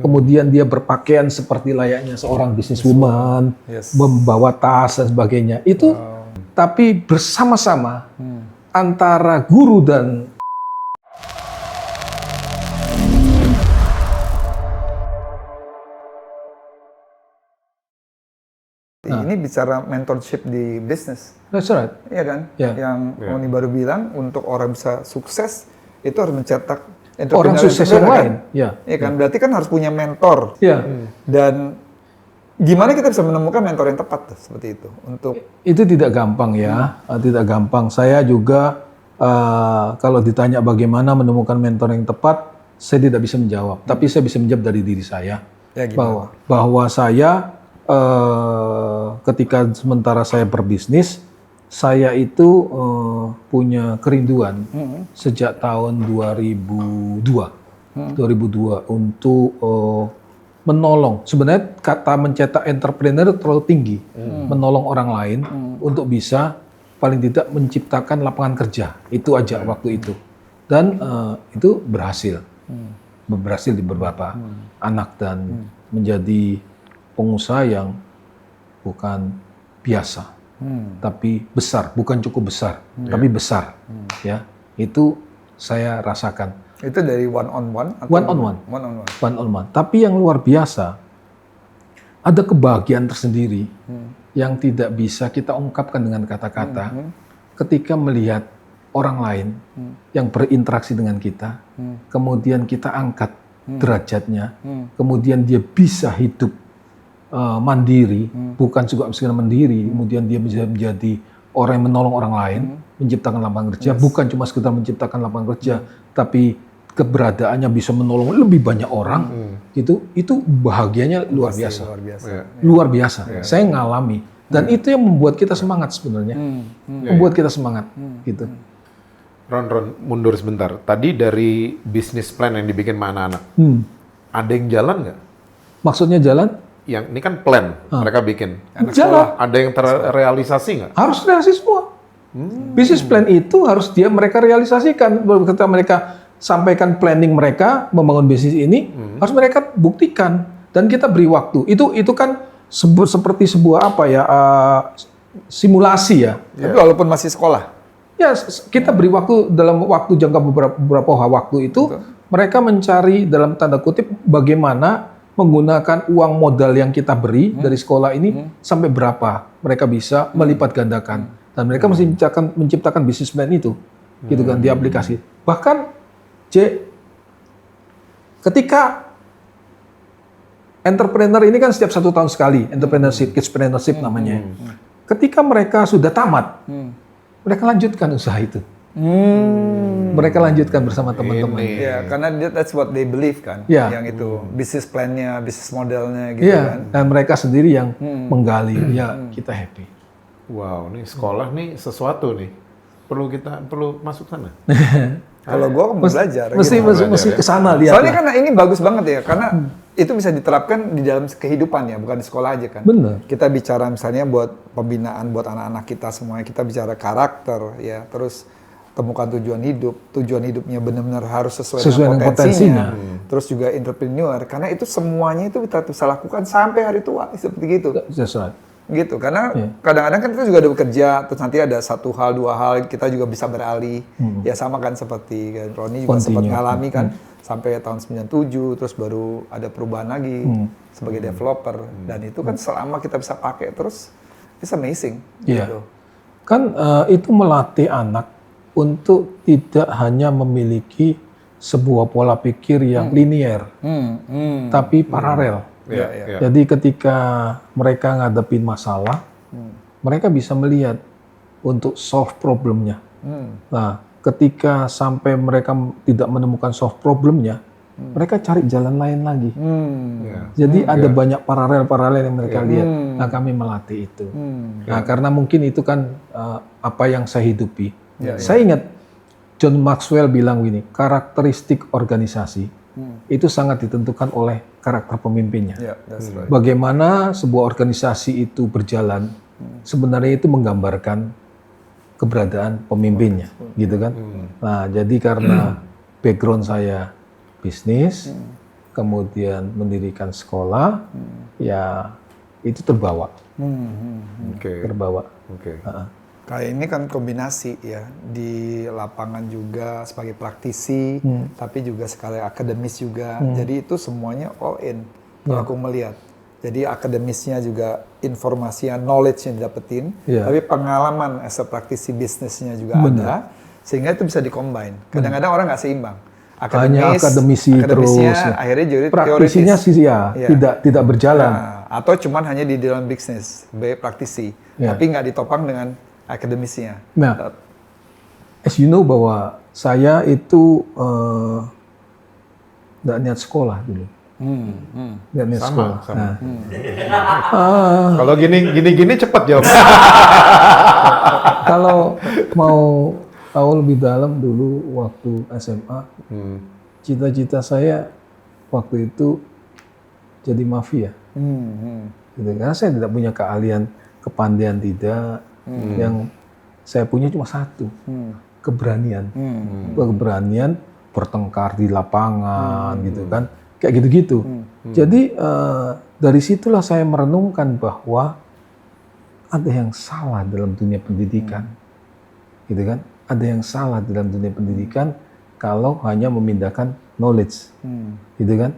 kemudian dia berpakaian seperti layaknya seorang businesswoman, membawa tas dan sebagainya. Itu tapi bersama-sama antara guru dan ini bicara mentorship di bisnis. That's right. Iya kan? Yeah. Yang Roni baru bilang, untuk orang bisa sukses, itu harus mencetak orang sukses yang lain. Iya kan? Berarti kan harus punya mentor. Dan gimana kita bisa menemukan mentor yang tepat tuh, seperti itu? Itu tidak gampang ya, tidak gampang. Saya juga kalau ditanya bagaimana menemukan mentor yang tepat, saya tidak bisa menjawab. Tapi saya bisa menjawab dari diri saya. Ya, bahwa saya ketika sementara saya berbisnis, saya itu punya kerinduan sejak tahun 2002 untuk menolong. Sebenarnya kata mencetak entrepreneur terlalu tinggi, menolong orang lain untuk bisa paling tidak menciptakan lapangan kerja. Itu aja waktu itu. Dan itu berhasil di beberapa anak dan menjadi pengusaha yang bukan biasa, tapi besar, bukan cukup besar, tapi besar. Ya, itu saya rasakan. Itu dari one on one. Tapi yang luar biasa, ada kebahagiaan tersendiri yang tidak bisa kita ungkapkan dengan kata-kata. Ketika melihat orang lain yang berinteraksi dengan kita, kemudian kita angkat derajatnya, kemudian dia bisa hidup mandiri, bukan juga sekedar mandiri, kemudian dia bisa menjadi orang yang menolong orang lain, menciptakan lapangan kerja, bukan cuma sekedar menciptakan lapangan kerja, tapi keberadaannya bisa menolong lebih banyak orang, itu bahagianya luar biasa. Luar biasa. Saya ngalami, dan itu yang membuat kita semangat sebenarnya, membuat kita semangat, gitu. Ron, mundur sebentar. Tadi dari bisnis plan yang dibikin sama anak-anak, ada yang jalan nggak? Maksudnya jalan? Yang ini kan plan mereka bikin. Jalan. Ada yang terrealisasi nggak? Harus realisasi semua. Bisnis plan itu harus mereka realisasikan. Ketika mereka sampaikan planning mereka membangun bisnis ini, harus mereka buktikan dan kita beri waktu. Itu kan seperti sebuah simulasi ya. Tapi walaupun masih sekolah. Ya, kita beri waktu dalam waktu jangka beberapa waktu itu, mereka mencari dalam tanda kutip bagaimana menggunakan uang modal yang kita beri dari sekolah ini sampai berapa mereka bisa melipat gandakan, dan mereka mesti menciptakan bisnis plan itu, gitu kan, di aplikasi. Bahkan ketika entrepreneur ini kan setiap 1 tahun sekali, kidspreneurship namanya. Ketika mereka sudah tamat, mereka lanjutkan usaha itu. Mereka lanjutkan bersama teman-teman. Ya, karena that's what they believe kan. Yang itu bisnis plannya, bisnis modelnya gitu kan. Dan mereka sendiri yang menggali. Ya, kita happy. Wow, nih sekolah nih sesuatu nih. Perlu masuk sana. Kalau gua mau belajar. Mesti ke sana lihat. Soalnya kan ini bagus banget ya, karena itu bisa diterapkan di dalam kehidupan ya, bukan di sekolah aja kan. Benar. Kita bicara misalnya buat pembinaan buat anak-anak kita semuanya, kita bicara karakter ya, terus temukan tujuan hidup. Tujuan hidupnya benar-benar harus sesuai dengan potensinya. Terus juga entrepreneur, karena itu semuanya itu kita bisa lakukan sampai hari tua, seperti gitu. That's right. Gitu, karena kadang-kadang kan kita juga ada bekerja, terus nanti ada 1 hal, 2 hal, kita juga bisa beralih. Ya sama kan seperti kan Roni juga sempat ngalami kan, sampai tahun 97, terus baru ada perubahan lagi sebagai developer. Dan itu kan selama kita bisa pakai terus, it's amazing. Gitu. Kan itu melatih anak untuk tidak hanya memiliki sebuah pola pikir yang linear, tapi paralel. Jadi ketika mereka ngadepin masalah, mereka bisa melihat untuk solve problemnya. Nah, ketika sampai mereka tidak menemukan solve problemnya, mereka cari jalan lain lagi. Jadi ada banyak paralel yang mereka lihat. Nah, kami melatih itu. Nah, karena mungkin itu kan apa yang saya hidupi. Saya ingat John Maxwell bilang gini, karakteristik organisasi itu sangat ditentukan oleh karakter pemimpinnya. Right. Bagaimana sebuah organisasi itu berjalan, sebenarnya itu menggambarkan keberadaan pemimpinnya, gitu kan. Nah, jadi karena background saya bisnis, kemudian mendirikan sekolah, ya itu terbawa. Terbawa. Kayak ini kan kombinasi ya, di lapangan juga sebagai praktisi, tapi juga sekali akademis juga. Jadi itu semuanya all in, kalau aku melihat. Jadi akademisnya juga informasinya, knowledge yang didapetin, tapi pengalaman as a praktisi bisnisnya juga ada, sehingga itu bisa dikombine. Kadang-kadang orang nggak seimbang. Hanya akademisi terus, akhirnya jadi praktisinya sih tidak berjalan. Nah, atau cuman hanya di dalam bisnis, praktisi, tapi nggak ditopang dengan akademisnya. Nah, as you know bahwa saya itu nggak niat sekolah dulu. Nggak niat sekolah. Nah. Kalau gini cepat jawab. Kalau mau tahu lebih dalam dulu waktu SMA, cita-cita saya waktu itu jadi mafia. Gitu. Karena saya tidak punya keahlian, kepandaian tidak. Yang saya punya cuma satu, keberanian. Keberanian bertengkar di lapangan, gitu kan. Kayak gitu-gitu. Jadi dari situlah saya merenungkan bahwa ada yang salah dalam dunia pendidikan, gitu kan? Ada yang salah dalam dunia pendidikan kalau hanya memindahkan knowledge, gitu kan?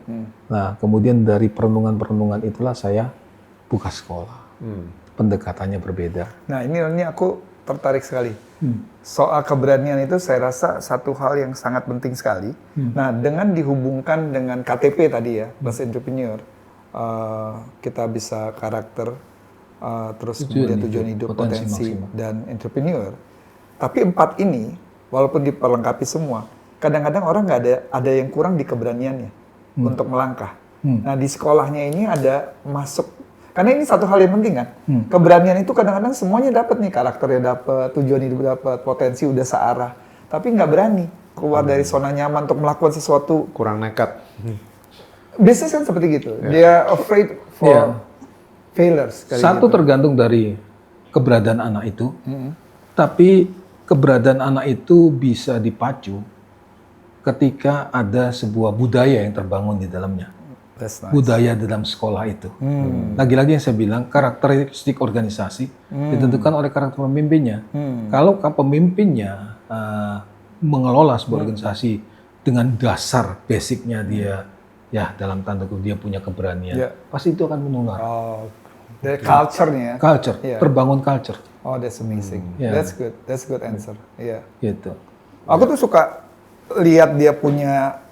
Nah, kemudian dari perenungan-perenungan itulah saya buka sekolah. Pendekatannya berbeda. Nah, ini aku tertarik sekali. Soal keberanian itu saya rasa satu hal yang sangat penting sekali. Nah, dengan dihubungkan dengan KTP tadi ya, plus entrepreneur, kita bisa karakter, terus kemudian tujuan hidup, potensi dan entrepreneur. Tapi 4 ini, walaupun diperlengkapi semua, kadang-kadang orang nggak ada yang kurang di keberaniannya untuk melangkah. Nah, di sekolahnya ini ada masuk. Karena ini satu hal yang penting kan, keberanian itu kadang-kadang semuanya dapat nih, karakternya dapat, tujuan hidup dapat, potensi udah searah, tapi nggak berani keluar dari zona nyaman untuk melakukan sesuatu. Kurang nekat. Bisnis kan seperti gitu, dia afraid for failures. Satu gitu. Tergantung dari keberadaan anak itu, tapi keberadaan anak itu bisa dipacu ketika ada sebuah budaya yang terbangun di dalamnya. Nice. Budaya dalam sekolah itu. Lagi-lagi yang saya bilang, karakteristik organisasi ditentukan oleh karakter pemimpinnya. Kalau pemimpinnya mengelola sebuah organisasi dengan dasar basicnya dia, ya dalam tanda kutip dia punya keberanian, pasti itu akan menular. Dari culture-nya. Culture, terbangun culture. Oh, that's amazing. That's good answer. Gitu. Aku tuh suka lihat dia punya.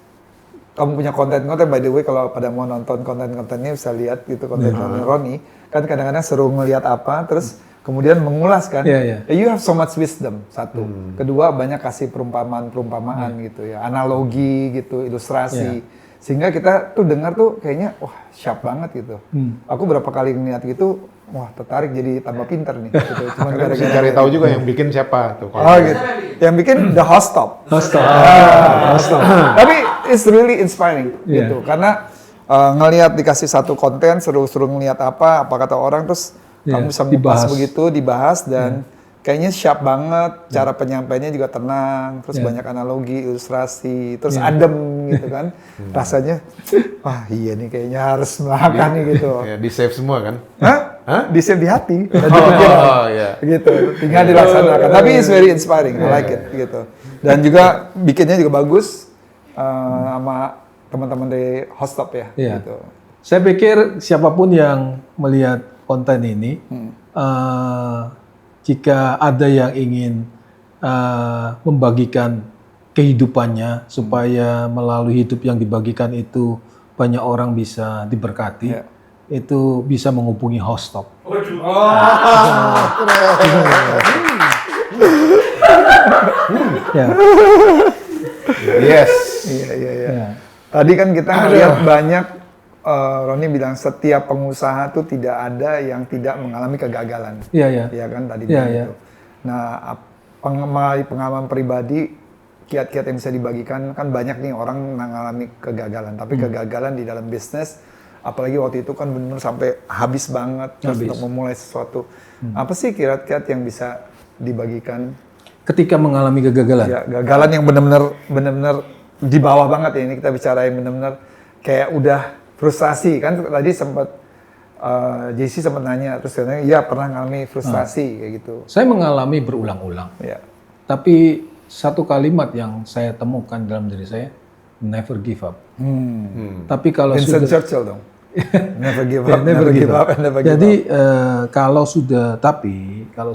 Kamu punya konten-konten, by the way, kalau pada mau nonton konten-kontennya bisa lihat gitu, konten-konten Roni. Kan kadang-kadang seru ngelihat apa, terus kemudian mengulas kan. You have so much wisdom, satu. Kedua, banyak kasih perumpamaan gitu ya, analogi gitu, ilustrasi. Sehingga kita tuh dengar tuh kayaknya, wah sharp banget gitu. Aku berapa kali ngeliat gitu, wah tertarik jadi tambah pinter nih. Gitu. Cuman gara-gara cari tahu juga yang bikin siapa tuh. Gitu. Yang bikin The Hostop. Tapi it's really inspiring gitu, karena ngelihat dikasih satu konten seru-seru ngelihat apa kata orang, terus kamu bisa mengupas begitu, dibahas dan kayaknya sharp banget, cara penyampaiannya juga tenang, terus banyak analogi, ilustrasi, terus adem gitu kan, rasanya wah iya nih kayaknya harus melakukan nih gitu. Di save semua kan? Di save di hati, gitu, tinggal dilaksanakan. Tapi it's very inspiring, I like it gitu. Dan juga bikinnya juga bagus. Sama teman-teman dari Hostop ya. Gitu. Saya pikir siapapun yang melihat konten ini, jika ada yang ingin membagikan kehidupannya supaya melalui hidup yang dibagikan itu banyak orang bisa diberkati, itu bisa menghubungi Hostop. Yes. Iya. Tadi kan kita lihat banyak, Roni bilang setiap pengusaha tuh tidak ada yang tidak mengalami kegagalan. Iya kan tadi gitu. Nah, pengalaman pribadi, kiat-kiat yang bisa dibagikan kan banyak nih orang mengalami kegagalan. Tapi kegagalan di dalam bisnis, apalagi waktu itu kan benar sampai habis banget untuk memulai sesuatu. Apa sih kiat-kiat yang bisa dibagikan? Ketika mengalami kegagalan. Ya, gagalan yang benar-benar di bawah banget ya, ini kita bicara yang benar-benar kayak udah frustasi kan tadi sempat JC sempat nanya terus katanya iya pernah ngalami frustasi kayak gitu. Saya mengalami berulang-ulang. Ya. Tapi satu kalimat yang saya temukan dalam diri saya, never give up. Tapi kalau Winston sudah Churchill dong. Never give up, never give up, and never give jadi up. kalau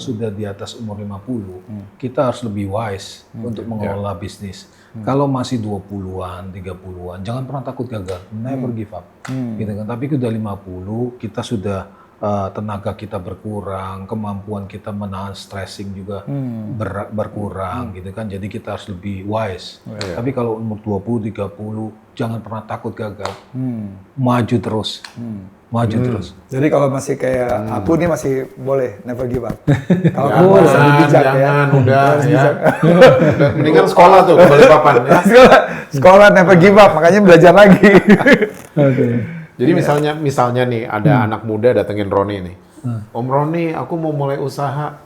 sudah di atas umur 50, kita harus lebih wise untuk mengelola bisnis. Kalau masih 20-an, 30-an, jangan pernah takut gagal, never give up. Gitu kan. Tapi udah 50, kita sudah tenaga kita berkurang, kemampuan kita menahan stressing juga berkurang gitu kan. Jadi kita harus lebih wise. Tapi kalau umur 20, 30, jangan pernah takut gagal. Maju terus. Maju terus. Jadi kalau masih kayak aku nih masih boleh never give up. Kalau Jangan, kamu harus bijak jangan, ya. udah Harus ya. bijak. Udah, mendingan sekolah tuh ke Balikpapan ya. Sekolah never give up, makanya belajar lagi. Oke. Jadi misalnya nih ada anak muda datengin Roni nih. Om Roni, aku mau mulai usaha.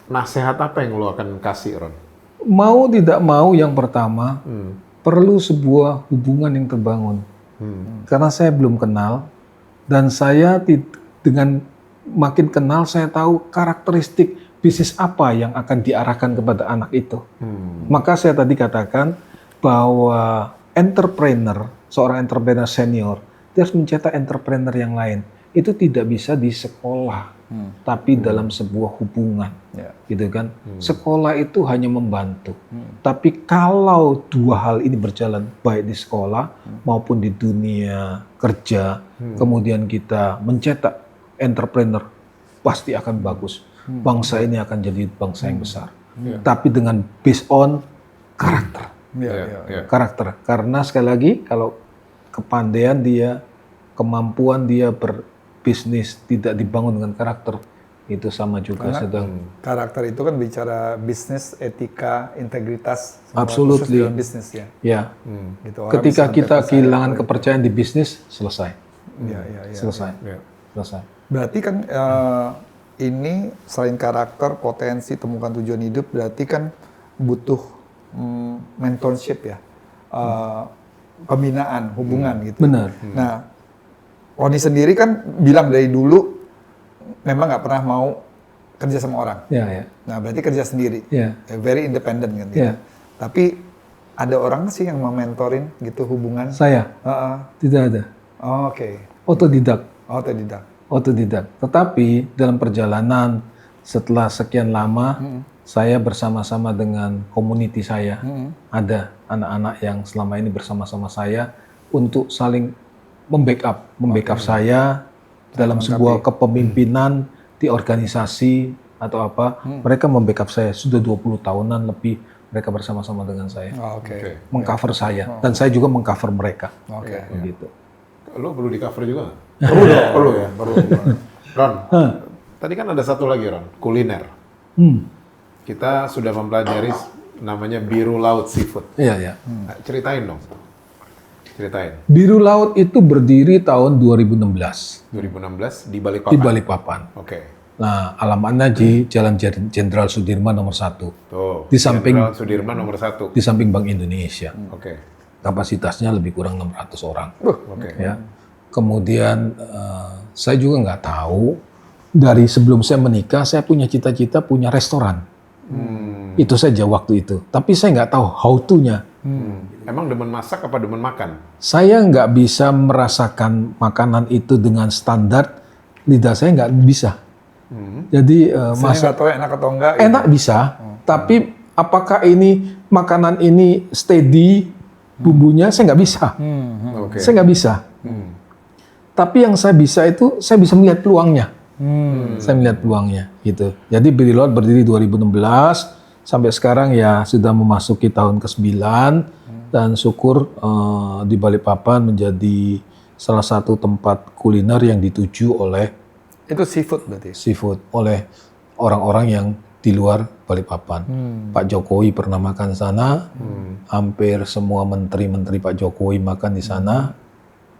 Nasihat apa yang lo akan kasih, Ron? Mau tidak mau yang pertama perlu sebuah hubungan yang terbangun. Karena saya belum kenal dan saya dengan makin kenal saya tahu karakteristik bisnis apa yang akan diarahkan kepada anak itu. Maka saya tadi katakan bahwa seorang entrepreneur senior dia harus mencetak entrepreneur yang lain. Itu tidak bisa di sekolah, tapi dalam sebuah hubungan, gitu kan. Sekolah itu hanya membantu, tapi kalau dua hal ini berjalan baik di sekolah maupun di dunia kerja, kemudian kita mencetak entrepreneur, pasti akan bagus. Bangsa ini akan jadi bangsa yang besar, tapi dengan based on karakter. Karakter, karena sekali lagi kalau kepandaian dia, kemampuan dia berbisnis tidak dibangun dengan karakter, itu sama juga sedang. Karakter itu kan bicara bisnis, etika, integritas, Absolutely. dalam bisnis ya. Ya. Gitu, Ketika kita kehilangan kepercayaan di bisnis, selesai. Selesai. Selesai. Berarti kan ini selain karakter, potensi, temukan tujuan hidup, berarti kan butuh mentorship ya, pembinaan, hubungan gitu. Benar. Nah, Roni sendiri kan bilang dari dulu memang nggak pernah mau kerja sama orang. Ya. Nah, berarti kerja sendiri. Ya. Very independent kan. Gitu. Ya. Tapi ada orang sih yang mau mentorin gitu hubungan? Saya tidak ada. Oh, oke. Otodidak. Otodidak. Tetapi dalam perjalanan setelah sekian lama, saya bersama-sama dengan community saya, ada anak-anak yang selama ini bersama-sama saya untuk saling membackup saya dalam sebuah kepemimpinan di organisasi atau apa. Mereka membackup saya sudah 20 tahunan lebih, mereka bersama-sama dengan saya. Mengcover saya dan saya juga mengcover mereka. Begitu. Lo perlu di cover juga nggak? Perlu ya. Ron, tadi kan ada satu lagi Ron, kuliner. Kita sudah mempelajari namanya Biru Laut Seafood. Iya. Ceritain dong. Biru Laut itu berdiri tahun 2016. 2016 di Balikpapan. Di Balikpapan. Oke. Nah, alamatnya di Jalan Jenderal Sudirman nomor 1. Tuh. Di samping Jenderal Sudirman nomor 1. Di samping Bank Indonesia. Oke. Kapasitasnya lebih kurang 600 orang. Oke. Ya. Kemudian saya juga nggak tahu, dari sebelum saya menikah saya punya cita-cita punya restoran. Itu saja waktu itu. Tapi saya nggak tahu how to-nya. Emang demen masak apa demen makan? Saya nggak bisa merasakan makanan itu dengan standar lidah saya, nggak bisa. Jadi Saya nggak tahu enak atau enggak. enak bisa, tapi apakah ini makanan ini steady bumbunya, saya nggak bisa. Saya nggak bisa. Tapi yang saya bisa itu, saya bisa melihat peluangnya. Saya melihat peluangnya, gitu. Jadi Biru Laut berdiri 2016, sampai sekarang ya sudah memasuki tahun ke-9, dan syukur di Balikpapan menjadi salah satu tempat kuliner yang dituju oleh Itu seafood berarti? Seafood, oleh orang-orang yang di luar Balikpapan. Pak Jokowi pernah makan sana, hampir semua menteri-menteri Pak Jokowi makan di sana,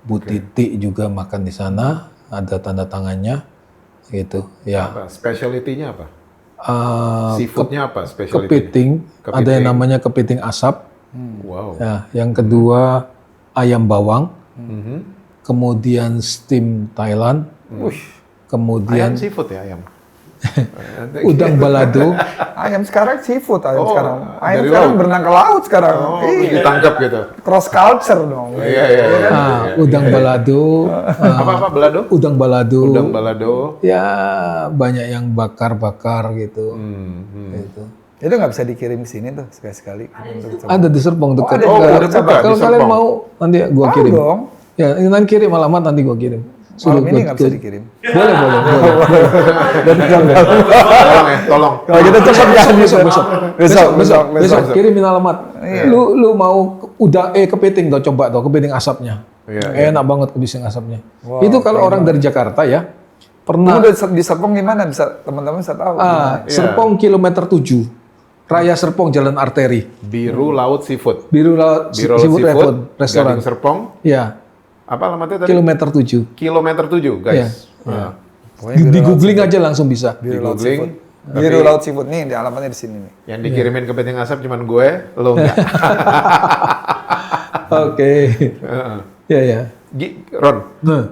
Bu Titi juga makan di sana, ada tanda tangannya, gitu. Ya. Apa? Specialty-nya apa? Seafood-nya apa? Kepiting, ada yang namanya kepiting asap. Wow. Ya, yang kedua ayam bawang, kemudian steam Thailand, kemudian Ayam seafood ya ayam. udang balado, Ayam sekarang seafood, ayam Oh, sekarang. Ayam dari sekarang laut? berenang ke laut sekarang. Oh, Iya. ditangkap gitu. Cross culture dong. Iya. udang balado, Apa belado? udang balado, Udang balado. ya banyak yang bakar-bakar gitu. Gitu. Itu nggak bisa dikirim ke sini tuh sekali-sekali. Ada di Serpong dekat. ada juga. udah buka Kalau di kalian Serpong. mau nanti gua Mau kirim. dong. Ya, nanti kirim alamat nanti gua kirim. Malam ini nggak bisa dikirim. Boleh. Tolong. Kalau kita cepat kan Besok kirimin alamat. Lu mau kepiting tuh, coba tuh kepiting asapnya. Iya, Enak banget kepiting asapnya. Itu kalau orang dari Jakarta ya, pernah di Serpong gimana bisa teman-teman bisa tahu? Serpong kilometer 7. Raya Serpong Jalan Arteri. Biru Laut Seafood. Biru Laut Seafood restoran. Gading Serpong. Ya, Apa alamatnya tadi? kilometer 7. Kilometer 7, guys. Iya. Nah, Di googling aja langsung bisa. di googling. Biru Laut Seafood nih, di alamatnya di sini nih. Yang dikirimin ke Kepiting Asap cuman gue, lo enggak. Oke. Ya. Ron, Nah.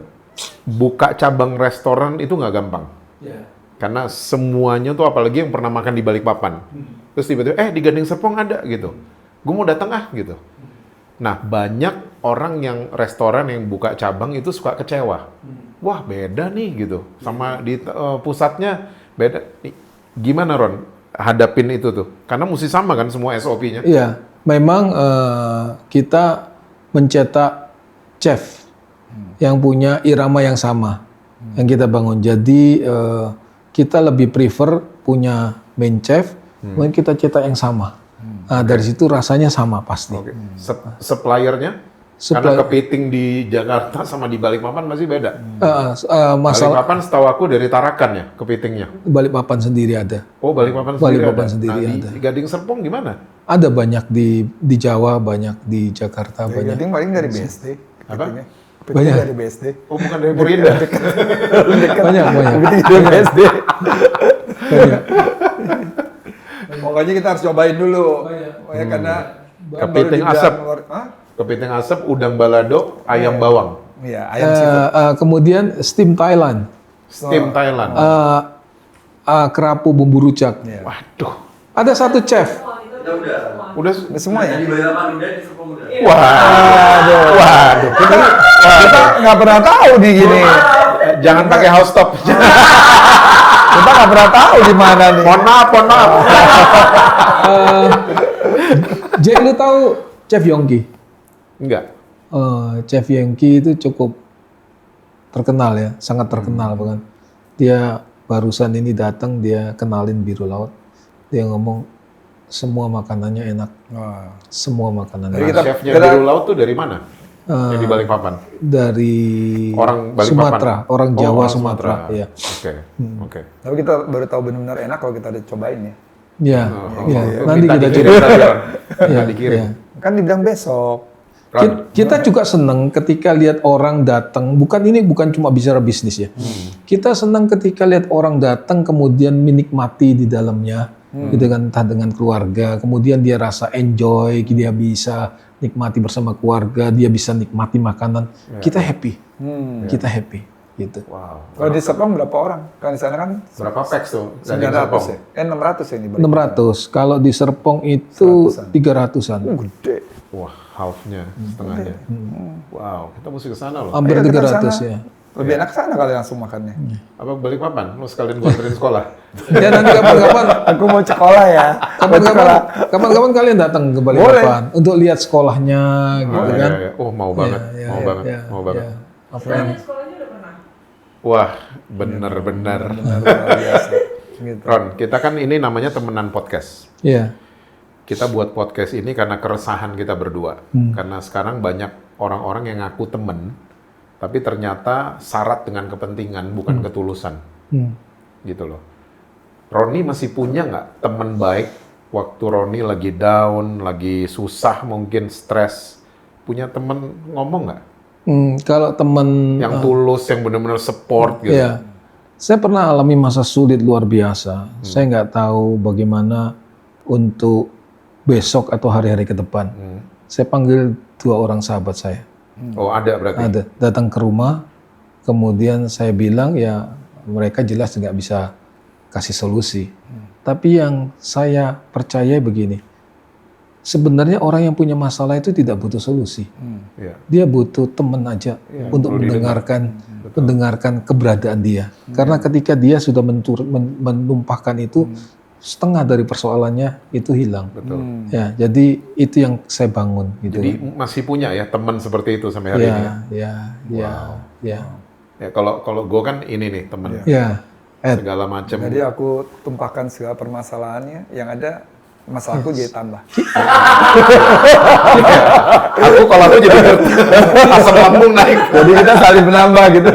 buka cabang restoran itu nggak gampang. Karena semuanya tuh apalagi yang pernah makan di Balikpapan. Terus tiba-tiba, di Gading Serpong ada gitu. Gue mau datang gitu. Nah, banyak orang yang restoran yang buka cabang itu suka kecewa. Wah, beda nih gitu. Sama di pusatnya beda. Gimana Ron hadapin itu tuh? Karena mesti sama kan semua SOP-nya. Iya, memang kita mencetak chef yang punya irama yang sama yang kita bangun. Jadi kita lebih prefer punya main chef, kemudian kita cetak yang sama. Nah, dari situ rasanya sama pasti. Oke. Suppliernya? Karena kepiting di Jakarta sama di Balikpapan masih beda. Masalah Balikpapan setahu aku dari Tarakan ya kepitingnya. Balikpapan sendiri ada. Oh, Balikpapan Sendiri ada. Di Gading Serpong gimana? Ada banyak di Jawa, banyak di Jakarta, banyak. Gading paling dari BSD. Apa? Banyak dari BSD. Oh, bukan dari Purwinda. Banyak. Kepiting dari BSD. Banyak. Pokoknya kita harus cobain dulu. Ya, karena Kepiting asap. Kepiting asap, udang balado, ayam bawang. Iya, ayam seafood. Kemudian steam Thailand, Steam Thailand. kerapu bumbu rujak. Waduh. Ada satu chef. Udah Semua ya? Waduh. Kita nggak pernah tahu nih gini. Jangan pakai house stop. Kita nggak pernah tahu di mana nih. Mohon maaf. Jack, lu tahu Chef Yongki? Enggak. Chef Yongki itu cukup terkenal ya, sangat terkenal bahkan. Dia barusan ini datang, dia kenalin Biru Laut. Dia ngomong semua makanannya enak. Semua makanannya Jadi enak. Chefnya Biru Laut tuh dari mana? Yang di Balikpapan? Dari Orang Balikpapan? Sumatera, orang Jawa, orang Sumatera. Ya. Oke. Tapi kita baru tahu benar-benar enak kalau kita udah cobain ya. Ya, ya. Oh, Nanti minta kita dikirim coba. tadi, Ron. Minta Ya, dikirim. ya. Kan dibilang besok. Ron, Kita juga senang ketika lihat orang datang. Bukan cuma bicara bisnis ya. Kita senang ketika lihat orang datang kemudian menikmati di dalamnya, gitu kan, entah dengan keluarga. Kemudian dia rasa enjoy, dia bisa nikmati bersama keluarga, dia bisa nikmati makanan. Kita happy, kita happy, gitu. wow. Kalau di Serpong berapa orang? Kan di sana kan Berapa packs tuh? Gading Serpong? 900 ya? 600 ya ini. 600. Kalau di Serpong itu 300-an. Gede. Wah, half-nya, setengahnya. Wow, kita mesti ke sana loh. Hampir Ayo kita 300 kesana. ya. Lebih enak sana kali langsung makannya. Apa Balikpapan? Lo sekalian gua anterin sekolah. Ya nanti kapan-kapan Aku mau sekolah ya. kapan-kapan kalian datang ke Balikpapan untuk lihat sekolahnya gitu kan. Iya. Oh, mau banget. Ya, mau ya, banget. ya, Mau banget. ya. Apa yang Wah, bener-bener. Gitu. Ron, kita kan ini namanya temenan podcast. Iya. Kita buat podcast ini karena keresahan kita berdua. Karena sekarang banyak orang-orang yang ngaku temen, tapi ternyata syarat dengan kepentingan, bukan ketulusan. Gitu loh. Roni masih punya nggak temen baik waktu Roni lagi down, lagi susah, mungkin stres? Punya temen ngomong nggak? Kalau teman Yang tulus, yang benar-benar support gitu? ya, saya pernah alami masa sulit luar biasa. Saya nggak tahu bagaimana untuk besok atau hari-hari ke depan. Saya panggil 2 orang sahabat saya. Oh, ada berarti. Ada datang ke rumah, kemudian saya bilang ya mereka jelas nggak bisa kasih solusi. Tapi yang saya percaya begini, sebenarnya orang yang punya masalah itu tidak butuh solusi. Iya. Dia butuh teman aja untuk mendengarkan keberadaan dia. Karena ketika dia sudah menumpahkan itu, setengah dari persoalannya itu hilang. Betul. Ya, jadi itu yang saya bangun. Gitu. Jadi masih punya ya teman seperti itu sampai hari ini. Ya. Ya kalau gue kan ini nih teman. Ya. Segala macam. Jadi aku tumpahkan segala permasalahannya, yang ada masalahku jadi tambah. Aku kalau aku jadi asam lambung naik. Jadi kita saling menambah gitu.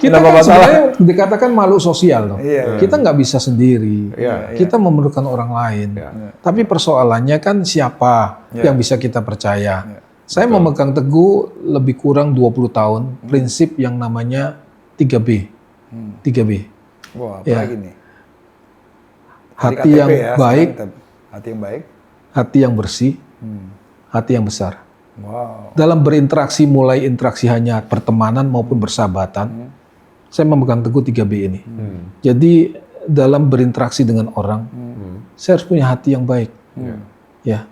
Kita kan sebenarnya dikatakan makhluk sosial loh. Iya. Kita nggak bisa sendiri. Iya. Kita memerlukan orang lain. Tapi persoalannya kan siapa yang bisa kita percaya. Saya memegang teguh lebih kurang 20 tahun prinsip yang namanya 3B. 3B. Wah, apa Ya. lagi nih? Hati KTP yang ya, baik, hati yang baik, hati yang bersih, hati yang besar. wow. Dalam berinteraksi, mulai interaksi hanya pertemanan maupun persahabatan, saya memegang teguh 3B ini. Jadi dalam berinteraksi dengan orang, saya harus punya hati yang baik. Ya,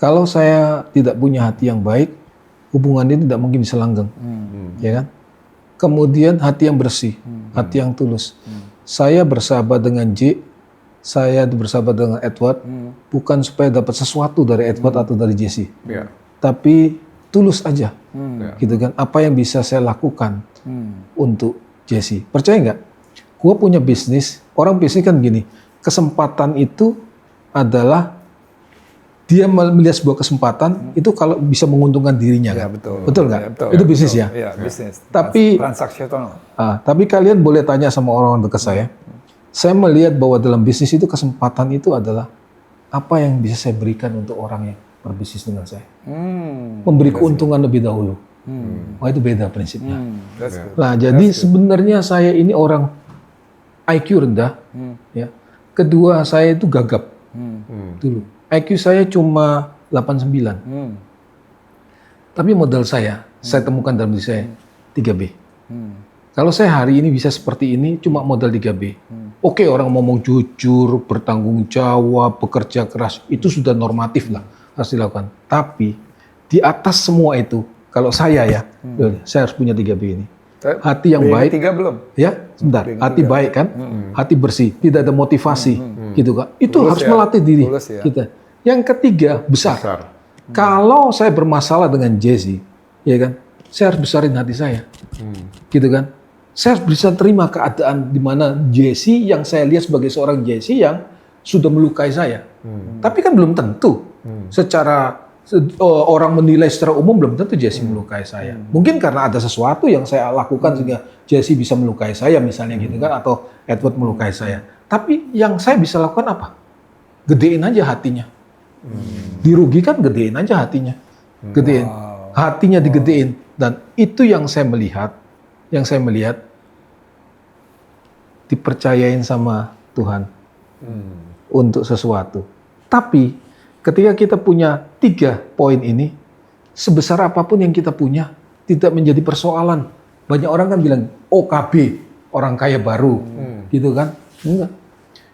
kalau saya tidak punya hati yang baik, hubungan ini tidak mungkin bisa langgeng, ya kan? Kemudian hati yang bersih, hati yang tulus. Saya bersahabat dengan J, saya bersahabat dengan Edward, bukan supaya dapat sesuatu dari Edward atau dari Jesse, tapi tulus aja, gitu kan? Apa yang bisa saya lakukan untuk Jesse? Percaya nggak? Gua punya bisnis, orang bisnis kan gini, kesempatan itu adalah dia melihat sebuah kesempatan itu kalau bisa menguntungkan dirinya, Ya, kan? betul. Betul nggak? Ya, betul. Itu bisnis ya. Iya, bisnis. Tapi Transaksional. Tapi kalian boleh tanya sama orang dekat saya. Saya melihat bahwa dalam bisnis itu kesempatan itu adalah apa yang bisa saya berikan untuk orang yang berbisnis dengan saya. Memberi keuntungan lebih dahulu. Wah, itu beda prinsipnya. That's good. Nah, jadi sebenarnya saya ini orang IQ rendah. Ya. Kedua, saya itu gagap. Dulu. IQ saya cuma 89. Tapi modal saya temukan dalam diri saya 3B. Kalau saya hari ini bisa seperti ini, cuma modal 3B. Oke, orang ngomong jujur, bertanggung jawab, bekerja keras, itu sudah normatif lah, harus dilakukan. Tapi di atas semua itu, kalau saya ya, saya harus punya 3B ini. Hati yang baik. 3 belum? Ya, sebentar. Hati baik kan, hati bersih, tidak ada motivasi, gitu kan. Itu Tulus harus ya. melatih diri Tulus ya. kita. Yang ketiga, besar. Kalau saya bermasalah dengan Jesse, ya kan, saya harus besarin hati saya, gitu kan. Saya harus bisa terima keadaan di mana Jesse yang saya lihat sebagai seorang Jesse yang sudah melukai saya. Tapi kan belum tentu. Secara orang menilai secara umum belum tentu Jesse melukai saya. Mungkin karena ada sesuatu yang saya lakukan sehingga Jesse bisa melukai saya misalnya gitu kan, atau Edward melukai saya. Tapi yang saya bisa lakukan apa? Gedein aja hatinya. Dirugikan, gedein aja hatinya. Gedein. Hatinya digedein. Dan itu yang saya melihat dipercayain sama Tuhan untuk sesuatu. Tapi ketika kita punya 3 poin ini, sebesar apapun yang kita punya, tidak menjadi persoalan. Banyak orang kan bilang, OKB, orang kaya baru, gitu kan? Enggak.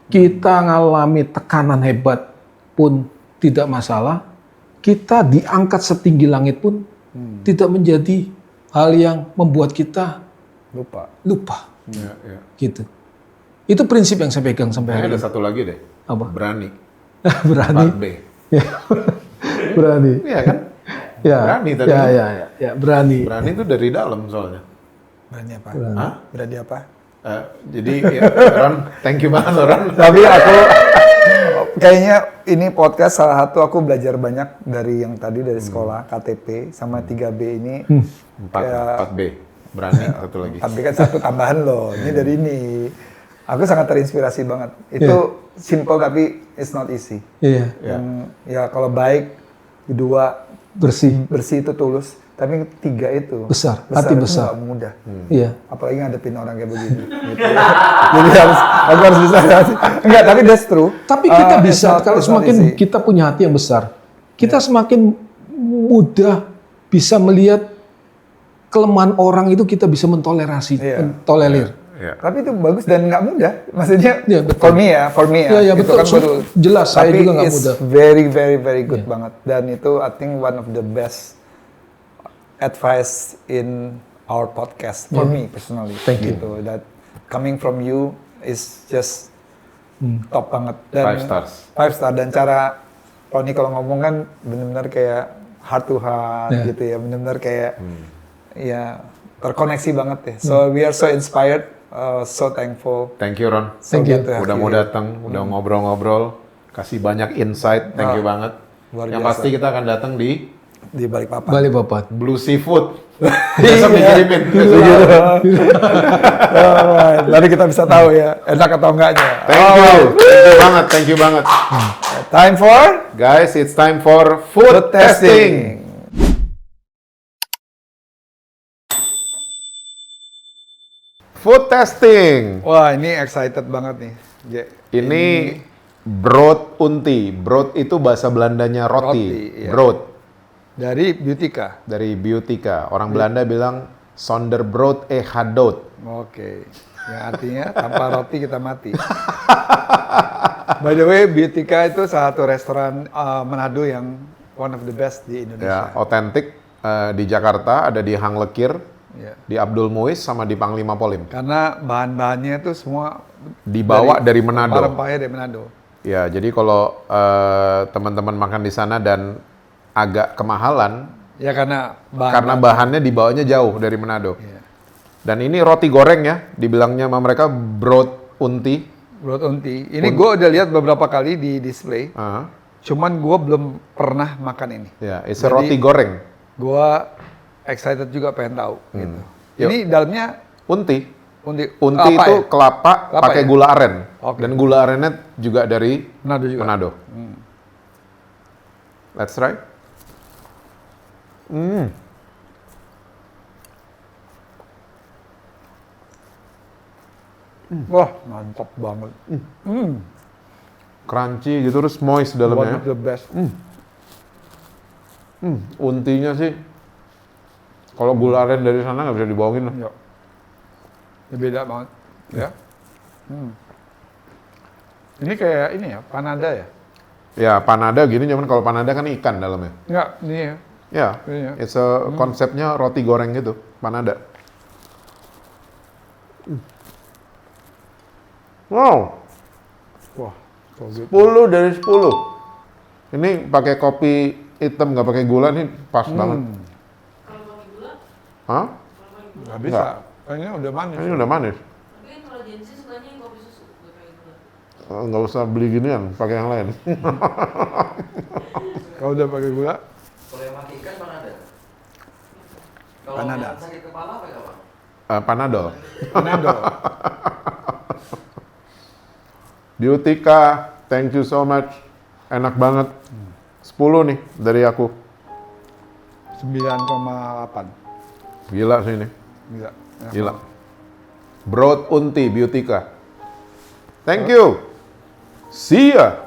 Kita ngalami tekanan hebat pun tidak masalah. Kita diangkat setinggi langit pun tidak menjadi hal yang membuat kita lupa. Gitu. Itu prinsip yang saya pegang sampai hari Ada ini. satu lagi deh. Apa? Berani. Berani. 4B. Berani. Iya kan? Ya. Berani tadi. Ya, berani. Berani itu dari dalam soalnya. Berani apa? Hah? Berani apa? Jadi ya, Ron, thank you banget loh, Ron. Tapi aku kayaknya ini podcast salah satu aku belajar banyak dari yang tadi dari sekolah KTP sama 3B ini. 4B. Berani satu lagi. 4B kan satu tambahan loh. Ini dari ini. Aku sangat terinspirasi banget. Itu simple tapi it's not easy. Iya. Yang ya kalau baik, kedua Bersih. bersih itu tulus. Tapi 3 itu Besar, hati itu besar. nggak mudah. Iya. Apalagi ngadepin orang kayak begini. Gitu. Jadi aku harus bisa. Enggak, tapi that's true. Tapi kita It's bisa, not- kalau it's not semakin easy. kita punya hati yang besar, kita semakin mudah bisa melihat kelemahan orang itu kita bisa mentolerasi, tolerir. Ya. Tapi itu bagus dan nggak mudah. Maksudnya Ya, betul. for me ya. Ya, itu betul. kan baru. Jelas, saya Tapi juga nggak it's mudah. very good banget. Dan itu I think one of the best advice in our podcast for me personally. Thank you. Gitu. That coming from you is just top banget. Dan 5 stars. 5 star. Dan cara Roni kalau ngomong kan benar-benar kayak heart to heart gitu ya. Benar-benar kayak ya terkoneksi banget ya. So we are so inspired. So thankful. Thank you Ron. Thank you. Udah mau datang, udah ngobrol-ngobrol, kasih banyak insight. Thank you banget. Luar Yang biasa. pasti kita akan datang di Balikpapan. Balikpapan. Blue Seafood. Besok dikirimin. Alright, lalu kita bisa tahu ya enak atau enggaknya. Thank you banget. Time for Guys, it's time for food testing. Food testing. Wah, ini excited banget nih. Ini brood unti. Brood itu bahasa Belandanya roti. Roti, iya. Brood Dari Beautica. dari Beautica. Orang Belanda bilang Sonderbrood hadot. Oke. Yang artinya tanpa roti kita mati. By the way, Beautica itu salah satu restoran Manado yang one of the best di Ya, Indonesia. otentik di Jakarta, ada di Hang Lekir, Ya. di Abdul Muiz sama di Panglima Polim. Karena bahan-bahannya itu semua Dibawa dari Manado. rempah-rempahnya dari Manado. Ya, jadi kalau teman-teman makan di sana dan agak kemahalan, Ya karena karena bahannya dibawanya jauh dari Manado. Iya. Dan ini roti goreng ya, dibilangnya sama mereka brood unti. Broad unti. Ini gue udah lihat beberapa kali di display. Ah, Cuman gue belum pernah makan ini. ya, it's a roti goreng. Gue excited juga pengen tahu. Gitu. Yuk. Ini dalamnya Unti. unti. Unti apa itu ya? kelapa pakai ya? gula aren. Oke. Dan gula arennya juga dari Manado juga. Manado. Let's try. Wah, mantap banget. Crunchy gitu, terus moist One dalamnya. of the best. Untinya sih, kalau gula aren dari sana nggak bisa dibohongin lah. Ya. Ini beda banget. Ya. Ini kayak ini ya, panada ya? Ya, panada gini, cuman kalau panada kan ikan dalamnya. Enggak, ini ya. Ya, Iya. it's a konsepnya roti goreng gitu, panada. Wow, Wah, so good. 10 dari 10. Ini pakai kopi hitam, nggak pakai gula nih, pas banget. Kalau pakai gula, Hah? Nggak bisa. Kayaknya udah manis. Ini udah manis. tapi kan kalau Jensi sukanya yang kopi susu, nggak pakai gula. Nggak usah beli ginian, pakai yang lain. Kalau udah pakai gula, Kalau yang mati ikan mana ada? Kalau Panada. yang sakit kepala apa apa? Panadol. panado. Beautica, thank you so much. Enak banget. 10 nih dari aku. 9,8. Gila sih ini. Gila. Ya. Gila. Broad unti Beautica. Thank you. See ya.